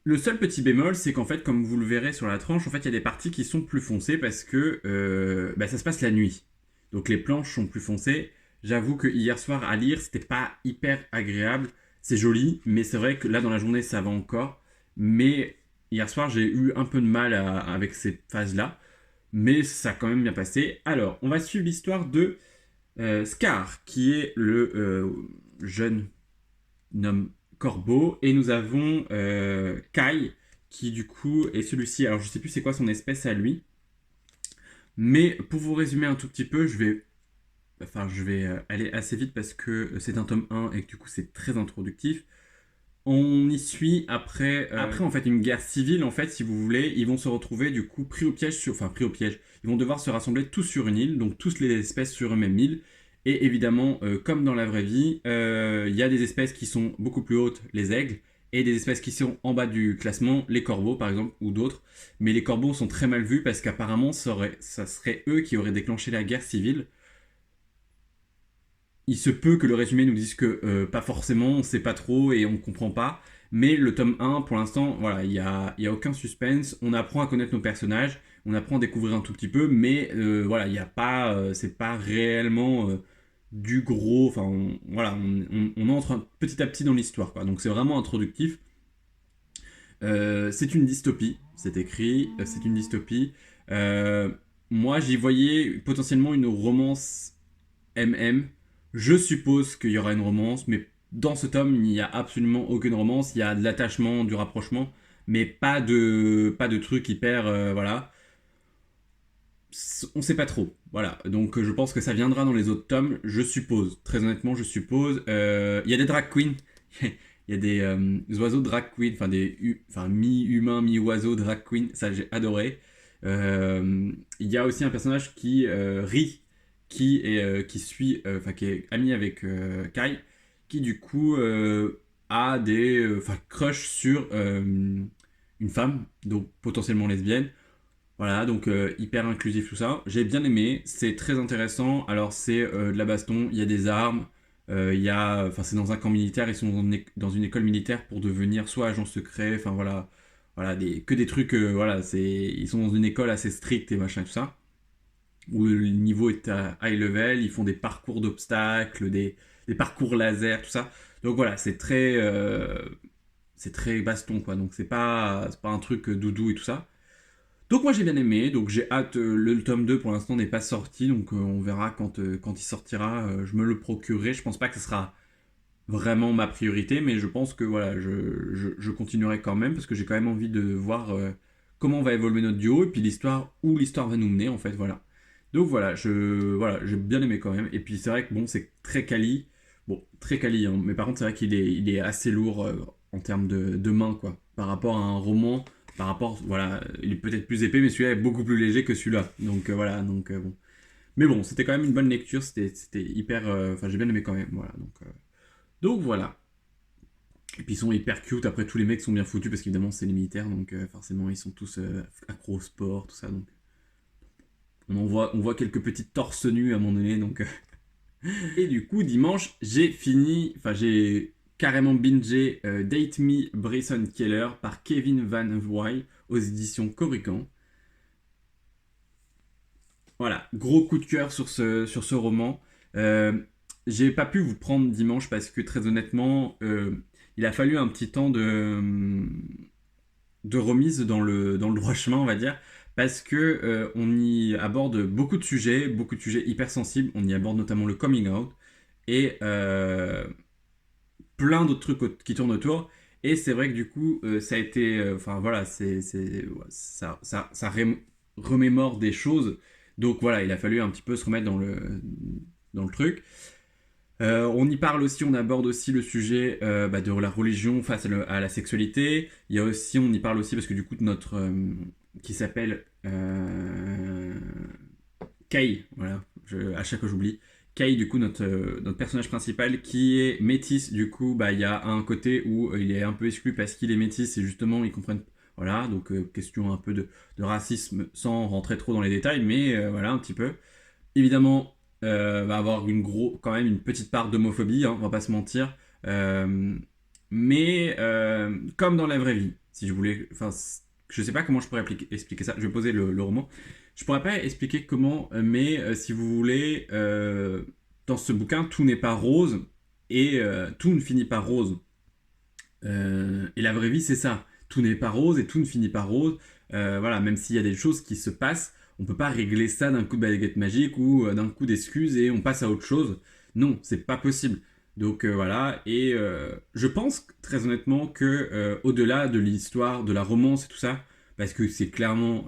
le seul petit bémol, c'est qu'en fait, comme vous le verrez sur la tranche, en fait, il y a des parties qui sont plus foncées parce que ça se passe la nuit. Donc les planches sont plus foncées. J'avoue que hier soir à lire, c'était pas hyper agréable. C'est joli, mais c'est vrai que là dans la journée ça va encore. Mais hier soir j'ai eu un peu de mal avec ces phases-là. Mais ça a quand même bien passé. Alors, on va suivre l'histoire de Scar, qui est le jeune homme corbeau. Et nous avons Kai, qui du coup est celui-ci. Alors, je sais plus c'est quoi son espèce à lui. Mais pour vous résumer un tout petit peu, je vais aller assez vite parce que c'est un tome 1 et que du coup c'est très introductif. On y suit après en fait une guerre civile en fait si vous voulez, ils vont se retrouver du coup pris au piège. Ils vont devoir se rassembler tous sur une île, donc tous les espèces sur une même île. Et évidemment, comme dans la vraie vie, il y a des espèces qui sont beaucoup plus hautes, les aigles, et des espèces qui sont en bas du classement, les corbeaux par exemple, ou d'autres. Mais les corbeaux sont très mal vus parce qu'apparemment ça serait eux qui auraient déclenché la guerre civile. Il se peut que le résumé nous dise que pas forcément, on sait pas trop et on comprend pas. Mais le tome 1, pour l'instant, voilà, il y a aucun suspense. On apprend à connaître nos personnages, on apprend à découvrir un tout petit peu, mais voilà, il y a pas, c'est pas réellement du gros. Enfin, voilà, on entre petit à petit dans l'histoire, quoi. Donc c'est vraiment introductif. C'est une dystopie, c'est écrit, c'est une dystopie. Euh, Moi, j'y voyais potentiellement une romance MM. Je suppose qu'il y aura une romance, mais dans ce tome, il n'y a absolument aucune romance. Il y a de l'attachement, du rapprochement, mais pas de truc hyper. Voilà. On sait pas trop. Voilà. Donc je pense que ça viendra dans les autres tomes, je suppose. Très honnêtement, je suppose. Il y a des drag queens. Il y a des oiseaux drag queens, enfin mi-humains, mi-oiseaux drag queens. Ça, j'ai adoré. Il y a aussi un personnage qui rit qui est ami avec Kai, qui du coup a crush sur une femme, donc potentiellement lesbienne. Voilà, donc hyper inclusif tout ça. J'ai bien aimé, c'est très intéressant. Alors c'est de la baston, il y a des armes, c'est dans un camp militaire, ils sont dans une école militaire pour devenir soit agent secret, enfin voilà, que des trucs, ils sont dans une école assez stricte et machin tout ça où le niveau est à high level, ils font des parcours d'obstacles, des parcours laser, tout ça. Donc voilà, c'est très baston quoi. Donc c'est pas un truc doudou et tout ça. Donc moi j'ai bien aimé, donc j'ai hâte, le tome 2 pour l'instant n'est pas sorti, donc on verra quand il sortira, je me le procurerai, je pense pas que ce sera vraiment ma priorité, mais je pense que voilà, je continuerai quand même, parce que j'ai quand même envie de voir comment va évoluer notre duo, et puis où l'histoire va nous mener en fait, voilà. Donc voilà, j'ai bien aimé quand même, et puis c'est vrai que bon, c'est très quali, bon, très quali, hein, mais par contre c'est vrai il est assez lourd en termes de main, quoi, par rapport à un roman, voilà, il est peut-être plus épais, mais celui-là est beaucoup plus léger que celui-là, donc voilà, donc bon. Mais bon, c'était quand même une bonne lecture, c'était hyper, enfin j'ai bien aimé quand même, voilà, donc voilà. Et puis ils sont hyper cute, après tous les mecs sont bien foutus parce qu'évidemment c'est les militaires, donc forcément ils sont tous accros au sport, tout ça, donc on voit quelques petites torses nus à un moment donné, donc... Et du coup dimanche j'ai carrément bingé Date Me Bryson Keller par Kevin Van Wy aux éditions Corrigan. Voilà, gros coup de cœur sur ce roman. Euh, j'ai pas pu vous prendre dimanche parce que très honnêtement, il a fallu un petit temps de remise dans le droit chemin, on va dire, parce que on y aborde beaucoup de sujets hyper sensibles. On y aborde notamment le coming out et plein d'autres trucs qui tournent autour. Et c'est vrai que du coup, ça a été, enfin voilà, ça remémore des choses. Donc voilà, il a fallu un petit peu se remettre dans le truc. On y parle aussi, on aborde aussi le sujet de la religion face à la sexualité. On y parle aussi parce que du coup, notre qui s'appelle Kay, voilà, à chaque fois j'oublie. Kay, du coup, notre personnage principal qui est métis, du coup, il y a un côté où il est un peu exclu parce qu'il est métis et justement, ils comprennent. Voilà, donc question un peu de racisme sans rentrer trop dans les détails, mais voilà, un petit peu. Évidemment, va avoir quand même une petite part d'homophobie, hein, on va pas se mentir. Mais comme dans la vraie vie, si je voulais, enfin, je sais pas comment je pourrais expliquer ça. Je vais poser le roman. Je pourrais pas expliquer comment, mais si vous voulez, dans ce bouquin, tout n'est pas rose et tout ne finit pas rose. Et la vraie vie, c'est ça. Tout n'est pas rose et tout ne finit pas rose. Voilà, même s'il y a des choses qui se passent, on peut pas régler ça d'un coup de baguette magique ou d'un coup d'excuses et on passe à autre chose. Non, c'est pas possible. Donc voilà, et je pense très honnêtement que au-delà de l'histoire, de la romance et tout ça, parce que c'est clairement,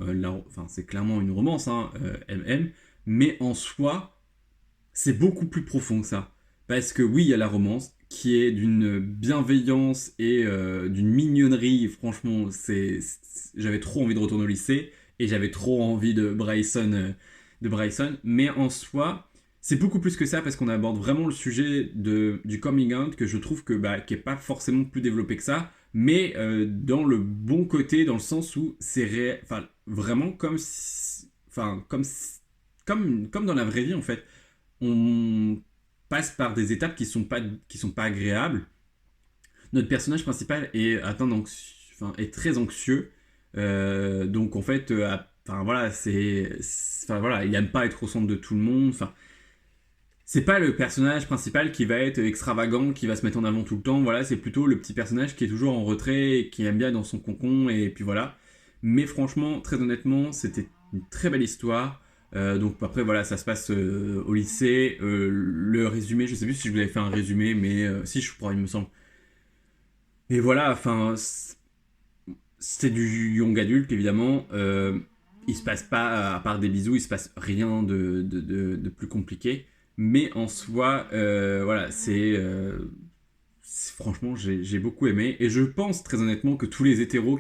c'est clairement une romance, hein, MM, mais en soi, c'est beaucoup plus profond que ça. Parce que oui, il y a la romance qui est d'une bienveillance et d'une mignonnerie. Franchement, j'avais trop envie de retourner au lycée et j'avais trop envie de Bryson. Mais en soi, c'est beaucoup plus que ça parce qu'on aborde vraiment le sujet du coming out que je trouve qui est pas forcément plus développé que ça, mais dans le bon côté, dans le sens où c'est vraiment comme dans la vraie vie en fait on passe par des étapes qui sont pas agréables. Notre personnage principal est très anxieux. Donc en fait, voilà, voilà, il aime pas être au centre de tout le monde. Enfin, c'est pas le personnage principal qui va être extravagant, qui va se mettre en avant tout le temps. Voilà, c'est plutôt le petit personnage qui est toujours en retrait, et qui aime bien être dans son cocon et puis voilà. Mais franchement, très honnêtement, c'était une très belle histoire. Donc après voilà, ça se passe au lycée. Le résumé, je sais plus si je vous avais fait un résumé, mais si je crois, il me semble. Et voilà, enfin, c'est du young adulte évidemment. Il se passe pas, à part des bisous, il se passe rien de plus compliqué. Mais en soi, voilà, franchement, j'ai beaucoup aimé. Et je pense très honnêtement que tous les hétéros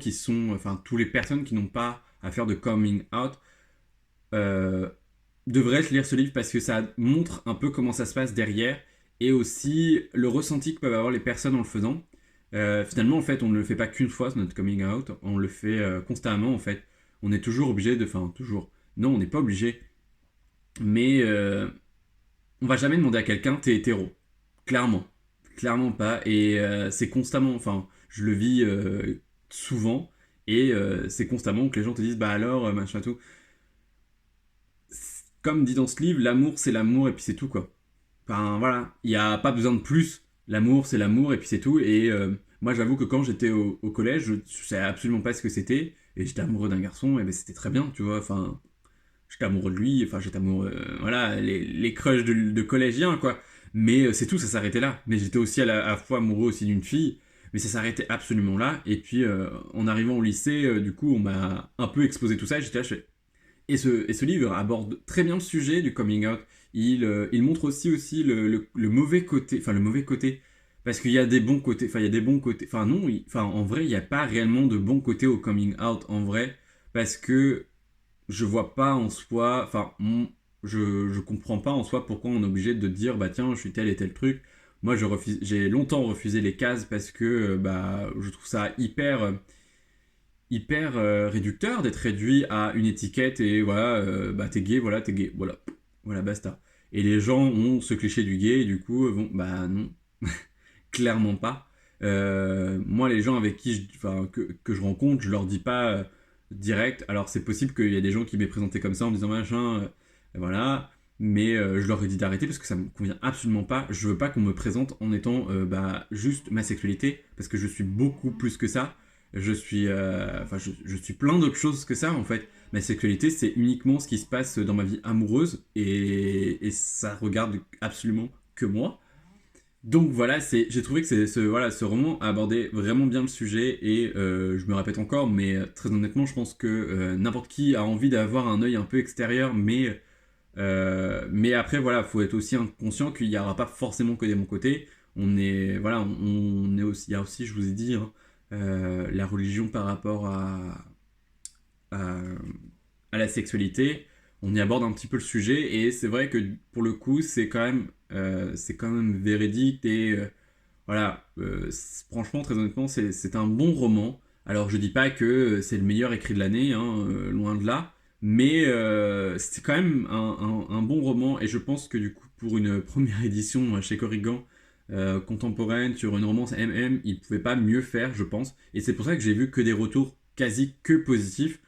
tous les personnes qui n'ont pas à faire de coming out, euh, devrais lire ce livre parce que ça montre un peu comment ça se passe derrière et aussi le ressenti que peuvent avoir les personnes en le faisant. Finalement, en fait, on ne le fait pas qu'une fois, notre coming out, on le fait constamment, en fait. On est toujours obligé enfin, toujours. Non, on n'est pas obligé. Mais on va jamais demander à quelqu'un, t'es hétéro. Clairement. Clairement pas. Et c'est constamment, enfin, je le vis souvent. Et c'est constamment que les gens te disent, bah alors, machin tout. Comme dit dans ce livre, l'amour c'est l'amour et puis c'est tout quoi. Enfin voilà, il n'y a pas besoin de plus. L'amour c'est l'amour et puis c'est tout. Et moi j'avoue que quand j'étais au collège, je savais absolument pas ce que c'était. et j'étais amoureux d'un garçon, et ben c'était très bien, tu vois, enfin, j'étais amoureux de lui, enfin, j'étais amoureux, voilà, les crushs de collégiens, quoi. Mais c'est tout, ça s'arrêtait là. Mais j'étais aussi à la fois amoureux aussi d'une fille, mais ça s'arrêtait absolument là. Et puis, en arrivant au lycée, du coup, on m'a un peu exposé tout ça, et j'étais là, je fais, et ce livre aborde très bien le sujet du coming out. Il montre aussi le mauvais côté, enfin le mauvais côté, parce qu'il y a des bons côtés, enfin il y a des bons côtés, enfin non, enfin en vrai il n'y a pas réellement de bons côtés au coming out en vrai, parce que je vois pas en soi, je comprends pas en soi pourquoi on est obligé de dire bah tiens je suis tel et tel truc. Moi j'ai longtemps refusé les cases parce que bah je trouve ça hyper réducteur d'être réduit à une étiquette et voilà, bah t'es gay, voilà, voilà, basta. Et les gens ont ce cliché du gay et du coup vont, bah non, clairement pas. Moi, les gens avec qui que je rencontre, je leur dis pas direct. Alors, c'est possible qu'il y ait des gens qui m'aient présenté comme ça en me disant machin, voilà. Mais je leur ai dit d'arrêter parce que ça me convient absolument pas. Je veux pas qu'on me présente en étant bah, juste ma sexualité parce que je suis beaucoup plus que ça. Je suis plein d'autres choses que ça en fait. Ma sexualité, c'est uniquement ce qui se passe dans ma vie amoureuse et ça regarde absolument que moi. Donc voilà, j'ai trouvé que voilà, ce roman abordait vraiment bien le sujet et je me répète encore, mais très honnêtement, je pense que n'importe qui a envie d'avoir un œil un peu extérieur, mais après voilà, faut être aussi conscient qu'il n'y aura pas forcément que des bons côtés. On est voilà, on est aussi, il y a aussi, je vous ai dit, hein, la religion par rapport à, à la sexualité, on y aborde un petit peu le sujet et c'est vrai que pour le coup c'est quand même véridique et voilà, franchement très honnêtement c'est un bon roman. Alors je dis pas que c'est le meilleur écrit de l'année, hein, loin de là, mais c'est quand même un bon roman et je pense que du coup pour une première édition chez Corrigan contemporaine sur une romance MM, il pouvait pas mieux faire je pense et c'est pour ça que j'ai vu que des retours quasi que positifs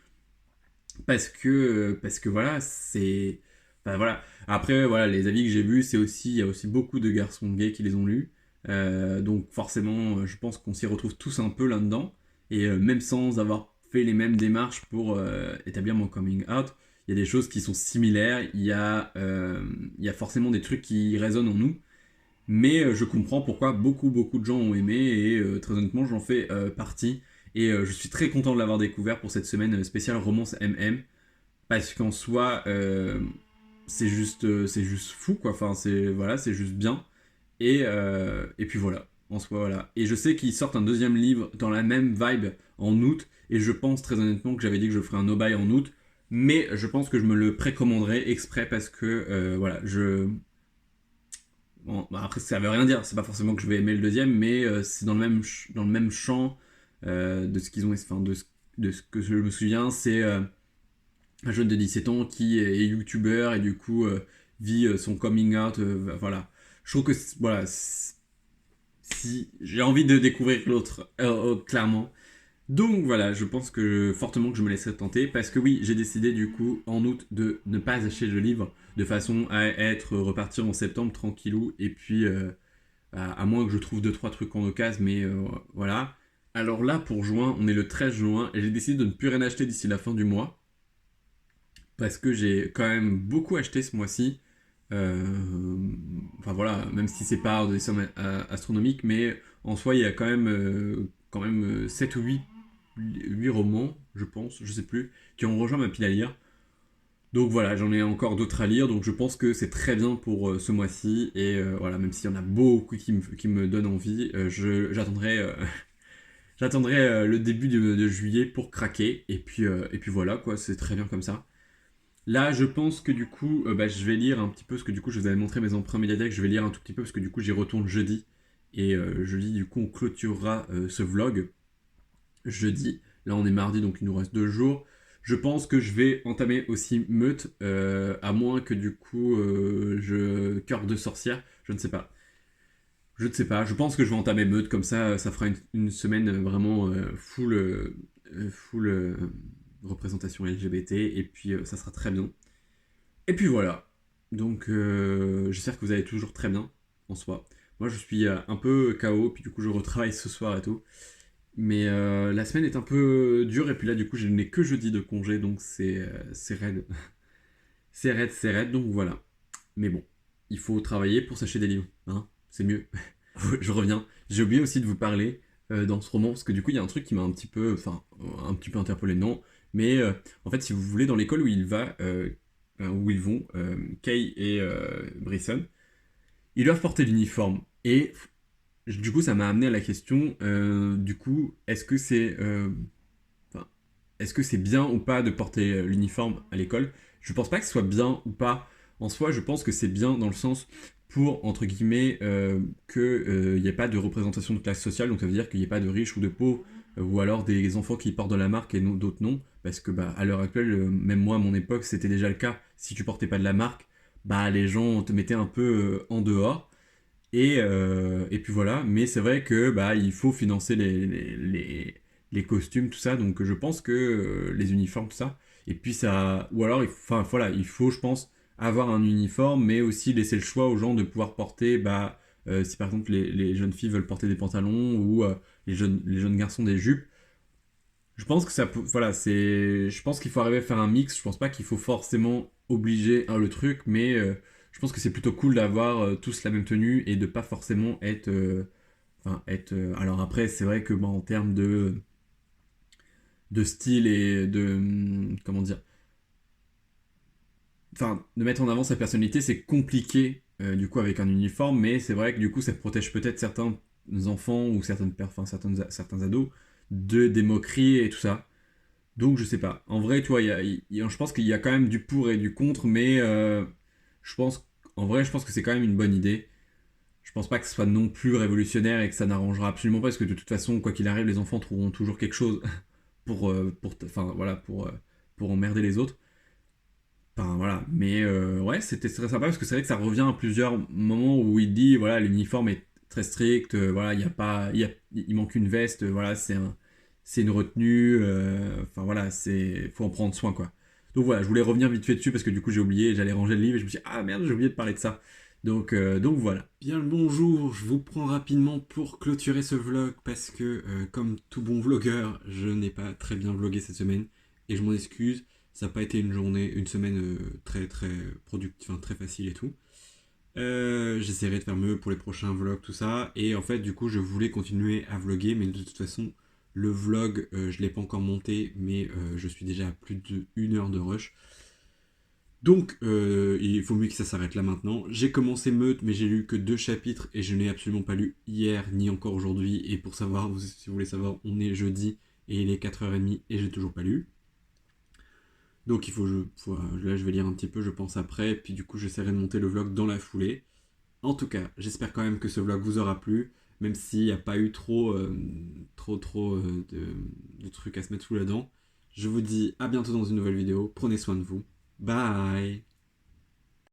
parce que voilà, c'est. Enfin, voilà. Après, voilà, les avis que j'ai vus, il y a aussi beaucoup de garçons gays qui les ont lus. Donc forcément, je pense qu'on s'y retrouve tous un peu là-dedans. Et même sans avoir fait les mêmes démarches pour établir mon coming out, il y a des choses qui sont similaires. Il y a forcément des trucs qui résonnent en nous. Mais je comprends pourquoi beaucoup de gens ont aimé et très honnêtement j'en fais partie. Et je suis très content de l'avoir découvert pour cette semaine spéciale romance MM. Parce qu'en soi, c'est juste fou quoi. Enfin, voilà, c'est juste bien. Et puis voilà, en soi voilà. Et je sais qu'ils sortent un deuxième livre dans la même vibe en août. Et je pense très honnêtement que j'avais dit que je ferais un no-buy en août. Mais je pense que je me le précommanderai exprès parce que voilà, bon, bah après, ça veut rien dire. C'est pas forcément que je vais aimer le deuxième, mais c'est dans le même champ de ce qu'ils ont, enfin, de ce que je me souviens. C'est un jeune de 17 ans qui est youtubeur et du coup vit son coming out. Voilà. Je trouve que voilà, si j'ai envie de découvrir l'autre, clairement. Donc voilà, je pense que fortement que je me laisserai tenter parce que oui, j'ai décidé du coup en août de ne pas acheter le livre de façon à être reparti en septembre tranquillou et puis à moins que je trouve deux trois trucs en occasion mais voilà. Alors là pour juin, on est le 13 juin et j'ai décidé de ne plus rien acheter d'ici la fin du mois parce que j'ai quand même beaucoup acheté ce mois-ci. Enfin voilà, même si c'est pas des sommes astronomiques, mais en soi il y a quand même 7 ou 8 romans, je pense, je sais plus, qui ont rejoint ma pile à lire. Donc voilà, j'en ai encore d'autres à lire, donc je pense que c'est très bien pour ce mois-ci. Et voilà, même s'il y en a beaucoup qui me donnent envie, j'attendrai j'attendrai le début de juillet pour craquer. Et puis voilà, quoi, c'est très bien comme ça. Là, je pense que du coup, bah, je vais lire un petit peu, parce que du coup, je vous avais montré mes emprunts médiathèques, je vais lire un tout petit peu, parce que du coup, j'y retourne jeudi. Et jeudi, du coup, on clôturera ce vlog jeudi. Là, on est mardi, donc il nous reste 2 jours. Je pense que je vais entamer aussi Meute, à moins que du coup, Cœur de sorcière, je ne sais pas. Je ne sais pas, je pense que je vais entamer Meute, comme ça fera une semaine vraiment full représentation LGBT, et puis ça sera très bien. Et puis voilà. Donc j'espère que vous allez toujours très bien en soi. Moi je suis un peu KO, puis du coup je retravaille ce soir et tout. la semaine est un peu dure, et puis là, du coup, je n'ai que jeudi de congé, donc c'est raide. C'est raide, donc voilà. Mais bon, il faut travailler pour s'acheter des livres, hein, c'est mieux. Je reviens. J'ai oublié aussi de vous parler dans ce roman, parce que du coup, il y a un truc qui m'a un petit peu interpellé, non. Mais en fait, si vous voulez, dans l'école où il va, où ils vont, Kay et Bryson, ils doivent porter l'uniforme. Et du coup, ça m'a amené à la question, du coup, enfin, est-ce que c'est bien ou pas de porter l'uniforme à l'école? Je pense pas que ce soit bien ou pas. En soi, je pense que c'est bien dans le sens pour, entre guillemets, qu'il n'y ait pas de représentation de classe sociale. Donc ça veut dire qu'il n'y ait pas de riches ou de pauvres, ou alors des enfants qui portent de la marque et d'autres non. Parce que bah, à l'heure actuelle, même moi à mon époque, c'était déjà le cas. Si tu portais pas de la marque, bah, les gens te mettaient un peu en dehors. Et puis voilà, mais c'est vrai que bah, il faut financer les costumes, tout ça, donc je pense que les uniformes, tout ça, et puis ça, ou alors, enfin voilà, il faut, je pense, avoir un uniforme, mais aussi laisser le choix aux gens de pouvoir porter, bah, si par exemple les jeunes filles veulent porter des pantalons ou les jeunes garçons des jupes, je pense que voilà, je pense qu'il faut arriver à faire un mix. Je pense pas qu'il faut forcément obliger le truc, mais je pense que c'est plutôt cool d'avoir tous la même tenue et de pas forcément être, alors après, c'est vrai que bah, en termes de style et de, comment dire, enfin, de mettre en avant sa personnalité, c'est compliqué du coup avec un uniforme, mais c'est vrai que du coup, ça protège peut-être certains enfants ou certains ados des moqueries et tout ça. Donc je sais pas. En vrai, tu vois, je pense qu'il y a quand même du pour et du contre, mais en vrai, je pense que c'est quand même une bonne idée. Je pense pas que ce soit non plus révolutionnaire et que ça n'arrangera absolument pas, parce que de toute façon, quoi qu'il arrive, les enfants trouveront toujours quelque chose pour emmerder les autres. Enfin voilà, mais ouais, c'était très sympa parce que c'est vrai que ça revient à plusieurs moments où il dit voilà, l'uniforme est très strict, voilà, il y a pas, il manque une veste, voilà, c'est une retenue, enfin voilà, faut en prendre soin quoi. Donc voilà, je voulais revenir vite fait dessus parce que du coup j'ai oublié, j'allais ranger le livre et je me suis dit ah merde, j'ai oublié de parler de ça. Donc voilà. Bien le bonjour, je vous prends rapidement pour clôturer ce vlog parce que, comme tout bon vlogueur, je n'ai pas très bien vlogué cette semaine et je m'en excuse. Ça n'a pas été une semaine très très productive, enfin très facile et tout. J'essaierai de faire mieux pour les prochains vlogs, tout ça. Et en fait, du coup, je voulais continuer à vloguer, mais de toute façon, le vlog, je ne l'ai pas encore monté, mais je suis déjà à plus d'une heure de rush. Donc, il faut mieux que ça s'arrête là maintenant. J'ai commencé Meute, mais j'ai lu que 2 chapitres et je n'ai absolument pas lu hier ni encore aujourd'hui. Et pour savoir, si vous voulez savoir, on est jeudi et il est 4h30 et j'ai toujours pas lu. Donc là je vais lire un petit peu, je pense après, puis du coup j'essaierai de monter le vlog dans la foulée. En tout cas, j'espère quand même que ce vlog vous aura plu, même s'il n'y a pas eu trop de trucs à se mettre sous la dent. Je vous dis à bientôt dans une nouvelle vidéo, prenez soin de vous, bye.